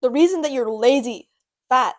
The reason that you're lazy, fat,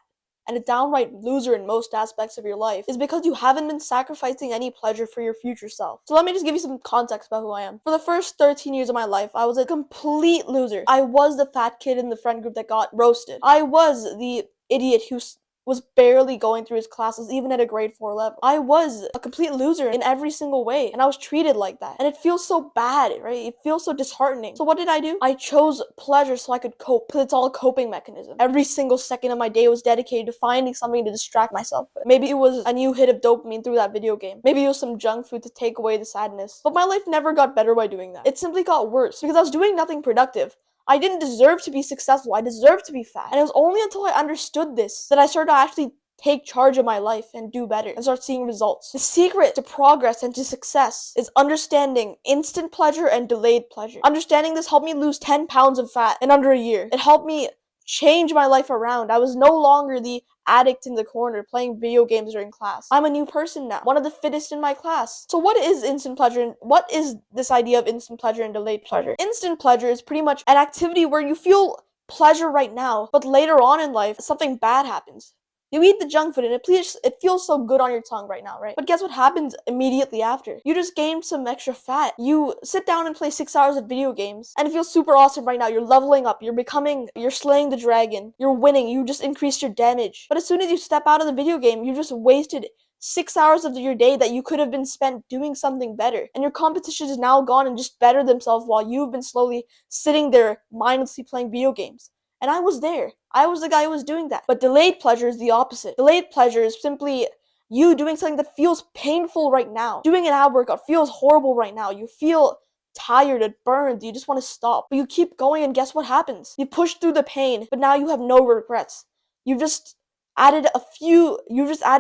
and a downright loser in most aspects of your life is because you haven't been sacrificing any pleasure for your future self. So let me just give you some context about who I am. For the first 13 years of my life, I was a complete loser. I was the fat kid in the friend group that got roasted. I was the idiot who was barely going through his classes even at a grade 4 level. I was a complete loser in every single way, and I was treated like that. And it feels so bad, right? It feels so disheartening. So what did I do? I chose pleasure so I could cope, because it's all a coping mechanism. Every single second of my day was dedicated to finding something to distract myself with. Maybe it was a new hit of dopamine through that video game. Maybe it was some junk food to take away the sadness. But my life never got better by doing that. It simply got worse, because I was doing nothing productive. I didn't deserve to be successful. I deserved to be fat. And it was only until I understood this that I started to actually take charge of my life and do better and start seeing results. The secret to progress and to success is understanding instant pleasure and delayed pleasure. Understanding this helped me lose 10 pounds of fat in under a year. It helped me change my life around. I was no longer the addict in the corner playing video games during class. I'm a new person now, one of the fittest in my class. So what is instant pleasure, and what is this idea of instant pleasure and delayed pleasure? Instant pleasure is pretty much an activity where you feel pleasure right now, but later on in life, something bad happens. You eat the junk food and it feels so good on your tongue right now, right? But guess what happens immediately after? You just gained some extra fat. You sit down and play 6 hours of video games and it feels super awesome right now. You're leveling up, you're slaying the dragon, you're winning, you just increased your damage. But as soon as you step out of the video game, you just wasted 6 hours of your day that you could have been spent doing something better. And your competition is now gone and just better themselves while you've been slowly sitting there mindlessly playing video games. And I was there. I was the guy who was doing that. But delayed pleasure is the opposite. Delayed pleasure is simply you doing something that feels painful right now. Doing an ab workout feels horrible right now. You feel tired and burned. You just want to stop. But you keep going and guess what happens? You push through the pain, but now you have no regrets. You've just added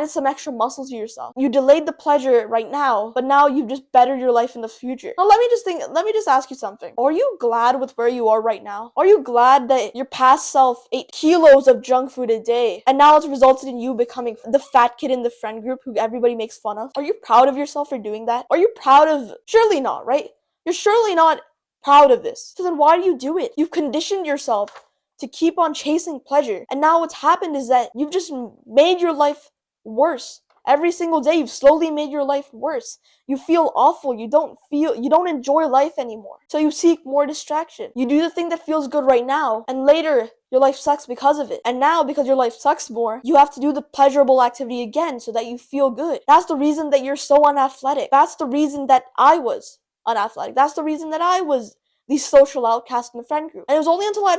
some extra muscle to yourself. You delayed the pleasure right now, but now you've just bettered your life in the future. Now let me just ask you something. Are you glad with where you are right now? Are you glad that your past self ate kilos of junk food a day and now it's resulted in you becoming the fat kid in the friend group who everybody makes fun of? Are you proud of yourself for doing that? Are you proud of, surely not, right? You're surely not proud of this. So then why do you do it? You've conditioned yourself to keep on chasing pleasure. And now what's happened is that you've just made your life worse. Every single day you've slowly made your life worse. You feel awful. You don't enjoy life anymore. So you seek more distraction. You do the thing that feels good right now, and later your life sucks because of it. And now, because your life sucks more, you have to do the pleasurable activity again so that you feel good. That's the reason that you're so unathletic. That's the reason that I was unathletic. That's the reason that I was the social outcast in the friend group. And it was only until I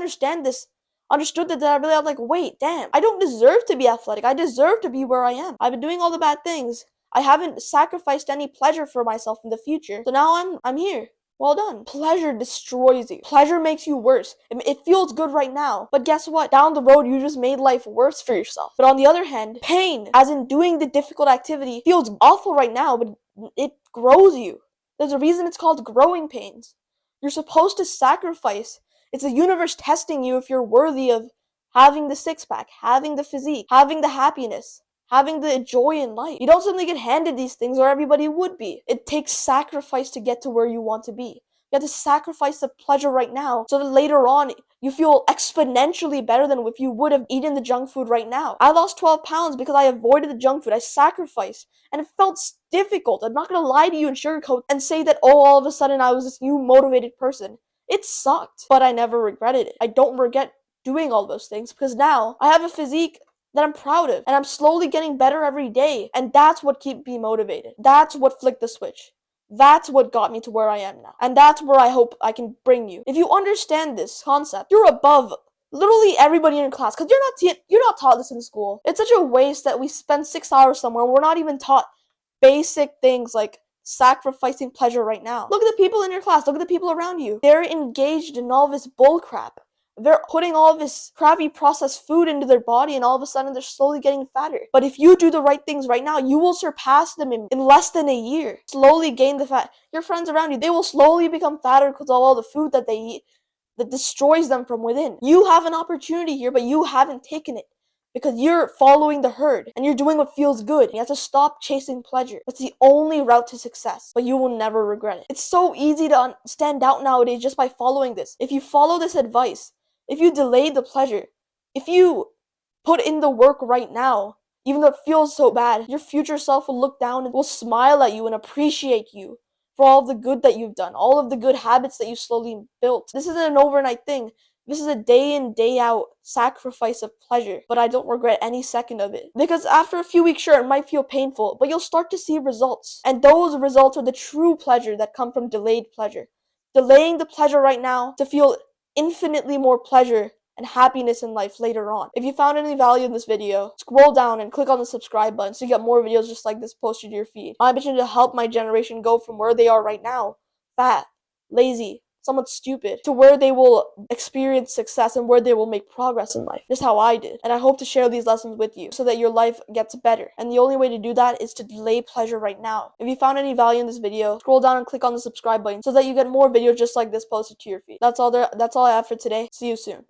understood that I really was like, wait, damn, I don't deserve to be athletic. I deserve to be where I am. I've been doing all the bad things. I haven't sacrificed any pleasure for myself in the future. So now I'm here. Well done. Pleasure destroys you. Pleasure makes you worse. It feels good right now. But guess what? Down the road, you just made life worse for yourself. But on the other hand, pain, as in doing the difficult activity, feels awful right now, but it grows you. There's a reason it's called growing pains. You're supposed to sacrifice. It's the universe testing you if you're worthy of having the six-pack, having the physique, having the happiness, having the joy in life. You don't suddenly get handed these things or everybody would be. It takes sacrifice to get to where you want to be. You have to sacrifice the pleasure right now so that later on you feel exponentially better than if you would have eaten the junk food right now. I lost 12 pounds because I avoided the junk food. I sacrificed. And it felt difficult. I'm not going to lie to you and sugarcoat and say that, oh, all of a sudden I was this new motivated person. It sucked, but I never regretted it. I don't regret doing all those things because now I have a physique that I'm proud of and I'm slowly getting better every day. And that's what kept me motivated. That's what flicked the switch. That's what got me to where I am now. And that's where I hope I can bring you. If you understand this concept, you're above literally everybody in your class because you're not taught this in school. It's such a waste that we spend 6 hours somewhere and we're not even taught basic things like sacrificing pleasure right now. Look at the people in your class. Look at the people around you. They're engaged in all this bull crap. They're putting all this crappy processed food into their body and all of a sudden they're slowly getting fatter. But if you do the right things right now, you will surpass them in less than a year. Slowly gain the fat. Your friends around you, they will slowly become fatter because of all the food that they eat that destroys them from within. You have an opportunity here, but you haven't taken it. Because you're following the herd and you're doing what feels good. You have to stop chasing pleasure. That's the only route to success, but you will never regret it. It's so easy to stand out nowadays just by following this. If you follow this advice, if you delay the pleasure, If you put in the work right now, even though it feels so bad, your future self will look down and will smile at you and appreciate you for all of the good that you've done, all of the good habits that you slowly built. This isn't an overnight thing. This is a day in, day out sacrifice of pleasure, but I don't regret any second of it. Because after a few weeks, sure, it might feel painful, but you'll start to see results. And those results are the true pleasure that come from delayed pleasure. Delaying the pleasure right now to feel infinitely more pleasure and happiness in life later on. If you found any value in this video, scroll down and click on the subscribe button so you get more videos just like this posted to your feed. My mission is to help my generation go from where they are right now, fat, lazy, somewhat stupid, to where they will experience success and where they will make progress in life. Just how I did. And I hope to share these lessons with you so that your life gets better. And the only way to do that is to delay pleasure right now. If you found any value in this video, scroll down and click on the subscribe button so that you get more videos just like this posted to your feed. That's all I have for today. See you soon.